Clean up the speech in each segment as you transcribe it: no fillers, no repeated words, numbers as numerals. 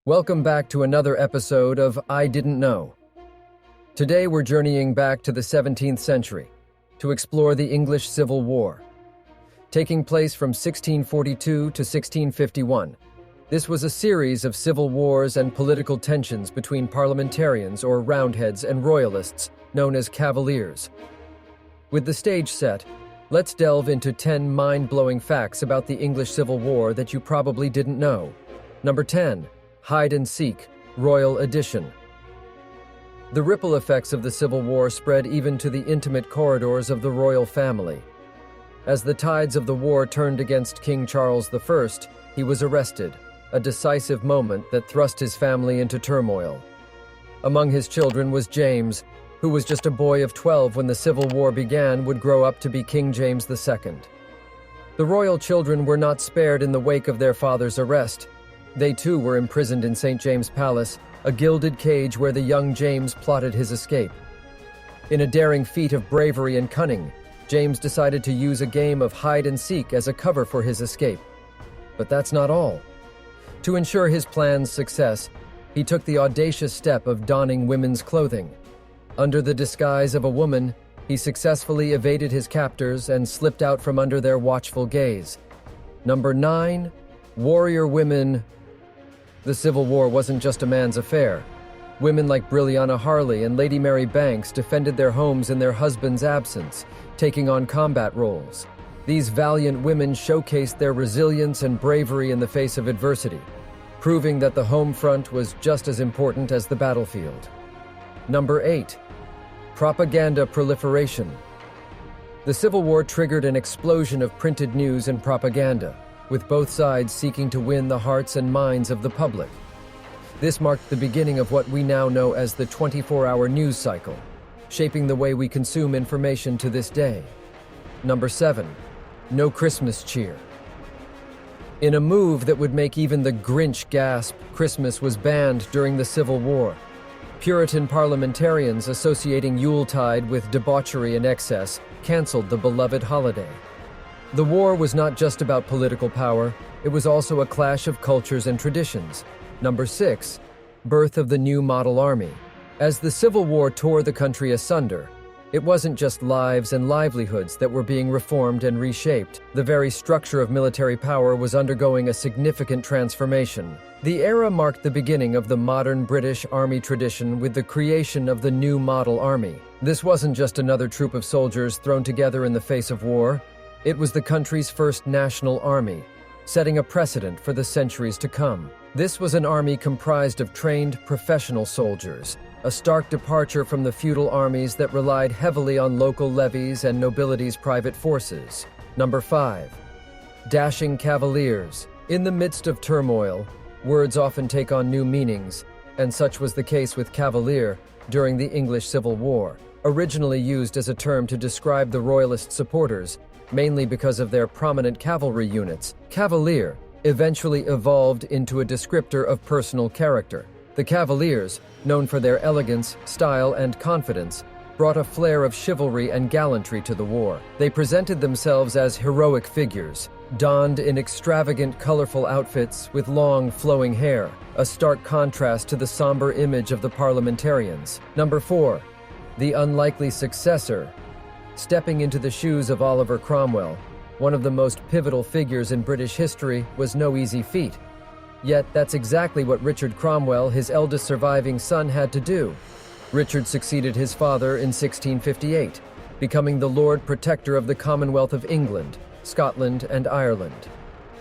Welcome back to another episode of I Didn't Know. Today we're journeying back to the 17th century to explore the English Civil War. Taking place from 1642 to 1651, this was a series of civil wars and political tensions between parliamentarians or Roundheads and royalists known as Cavaliers. With the stage set, let's delve into 10 mind-blowing facts about the English Civil War that you probably didn't know. Number 10. Hide and Seek, Royal Edition. The ripple effects of the Civil War spread even to the intimate corridors of the royal family. As the tides of the war turned against King Charles I, he was arrested, a decisive moment that thrust his family into turmoil. Among his children was James, who was just a boy of 12 when the Civil War began, would grow up to be King James II. The royal children were not spared in the wake of their father's arrest. They too were imprisoned in St. James Palace, a gilded cage where the young James plotted his escape. In a daring feat of bravery and cunning, James decided to use a game of hide and seek as a cover for his escape. But that's not all. To ensure his plan's success, he took the audacious step of donning women's clothing. Under the disguise of a woman, he successfully evaded his captors and slipped out from under their watchful gaze. Number 9. Warrior women. The Civil War wasn't just a man's affair. Women like Brilliana Harley and Lady Mary Banks defended their homes in their husband's absence, taking on combat roles. These valiant women showcased their resilience and bravery in the face of adversity, proving that the home front was just as important as the battlefield. Number 8. Propaganda proliferation. The Civil War triggered an explosion of printed news and propaganda, with both sides seeking to win the hearts and minds of the public. This marked the beginning of what we now know as the 24-hour news cycle, shaping the way we consume information to this day. Number 7. No Christmas cheer. In a move that would make even the Grinch gasp, Christmas was banned during the Civil War. Puritan parliamentarians associating Yuletide with debauchery and excess canceled the beloved holiday. The war was not just about political power, it was also a clash of cultures and traditions. Number 6. Birth of the new model army. As the Civil War tore the country asunder, it wasn't just lives and livelihoods that were being reformed and reshaped. The very structure of military power was undergoing a significant transformation. The era marked the beginning of the modern British Army tradition with the creation of the new model army. This wasn't just another troop of soldiers thrown together in the face of war. It was the country's first national army, setting a precedent for the centuries to come. This was an army comprised of trained professional soldiers, a stark departure from the feudal armies that relied heavily on local levies and nobility's private forces. Number 5. Dashing Cavaliers. In the midst of turmoil, words often take on new meanings, and such was the case with Cavalier during the English Civil War. Originally used as a term to describe the royalist supporters, mainly because of their prominent cavalry units, Cavalier eventually evolved into a descriptor of personal character. The Cavaliers, known for their elegance, style, and confidence, brought a flair of chivalry and gallantry to the war. They presented themselves as heroic figures, donned in extravagant, colorful outfits with long, flowing hair, a stark contrast to the somber image of the parliamentarians. Number 4. The unlikely successor. Stepping into the shoes of Oliver Cromwell, one of the most pivotal figures in British history, was no easy feat. Yet that's exactly what Richard Cromwell, his eldest surviving son, had to do. Richard succeeded his father in 1658, becoming the Lord Protector of the Commonwealth of England, Scotland, and Ireland.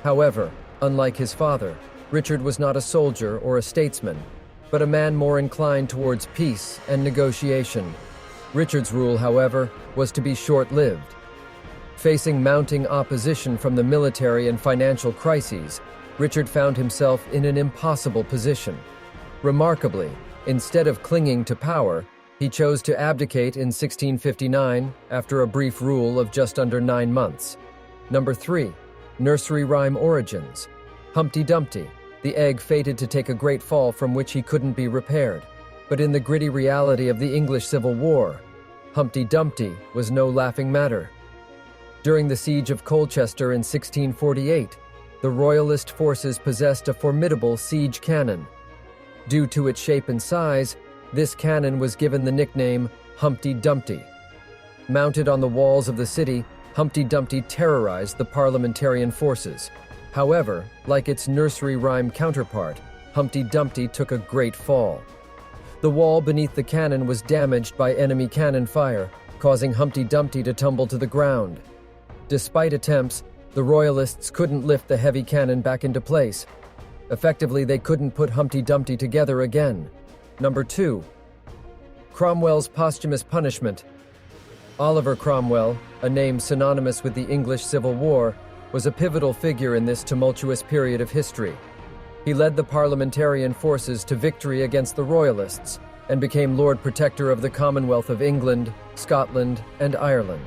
However, unlike his father, Richard was not a soldier or a statesman, but a man more inclined towards peace and negotiation. Richard's rule, however, was to be short-lived. Facing mounting opposition from the military and financial crises, Richard found himself in an impossible position. Remarkably, instead of clinging to power, he chose to abdicate in 1659 after a brief rule of just under 9 months. Number 3. Nursery rhyme origins. Humpty Dumpty, the egg fated to take a great fall from which he couldn't be repaired. But in the gritty reality of the English Civil War, Humpty Dumpty was no laughing matter. During the siege of Colchester in 1648, the Royalist forces possessed a formidable siege cannon, Due to its shape and size, this cannon was given the nickname Humpty Dumpty. Mounted on the walls of the city, Humpty Dumpty terrorized the parliamentarian forces. However, like its nursery rhyme counterpart, Humpty Dumpty took a great fall. The wall beneath the cannon was damaged by enemy cannon fire, causing Humpty Dumpty to tumble to the ground. Despite attempts, the Royalists couldn't lift the heavy cannon back into place. Effectively, they couldn't put Humpty Dumpty together again. Number 2. Cromwell's posthumous punishment. Oliver Cromwell, a name synonymous with the English Civil War, was a pivotal figure in this tumultuous period of history. He led the parliamentarian forces to victory against the Royalists and became Lord Protector of the Commonwealth of England, Scotland, and Ireland.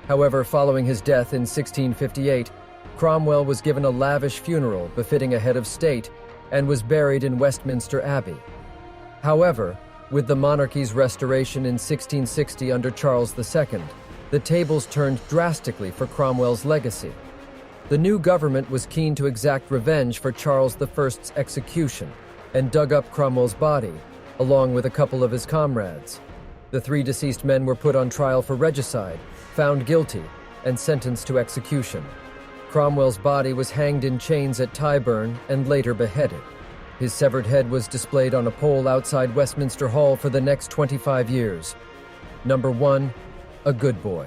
However, following his death in 1658, Cromwell was given a lavish funeral befitting a head of state and was buried in Westminster Abbey. However, with the monarchy's restoration in 1660 under Charles II, the tables turned drastically for Cromwell's legacy. The new government was keen to exact revenge for Charles I's execution and dug up Cromwell's body, along with a couple of his comrades. The 3 deceased men were put on trial for regicide, found guilty, and sentenced to execution. Cromwell's body was hanged in chains at Tyburn and later beheaded. His severed head was displayed on a pole outside Westminster Hall for the next 25 years. Number 1. A Good Boy.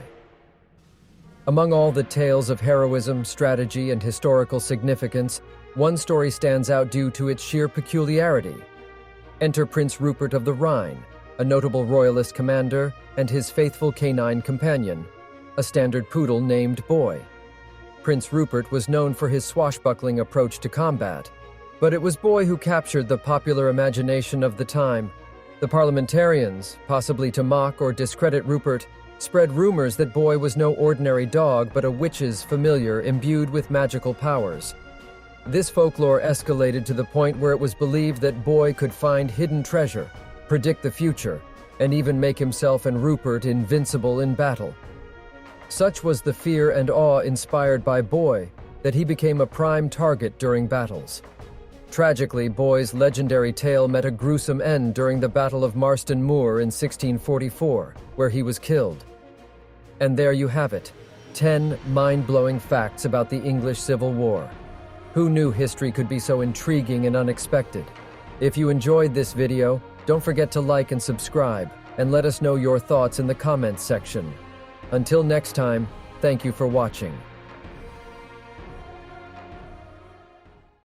Among all the tales of heroism, strategy, and historical significance, one story stands out due to its sheer peculiarity. Enter Prince Rupert of the Rhine, a notable royalist commander, and his faithful canine companion, a standard poodle named Boy. Prince Rupert was known for his swashbuckling approach to combat, but it was Boy who captured the popular imagination of the time. The parliamentarians, possibly to mock or discredit Rupert, spread rumors that Boy was no ordinary dog but a witch's familiar imbued with magical powers. This folklore escalated to the point where it was believed that Boy could find hidden treasure, predict the future, and even make himself and Rupert invincible in battle. Such was the fear and awe inspired by Boy that he became a prime target during battles. Tragically, Boy's legendary tale met a gruesome end during the Battle of Marston Moor in 1644, where he was killed. And there you have it, 10 mind-blowing facts about the English Civil War. Who knew history could be so intriguing and unexpected? If you enjoyed this video, don't forget to like and subscribe, and let us know your thoughts in the comments section. Until next time, thank you for watching.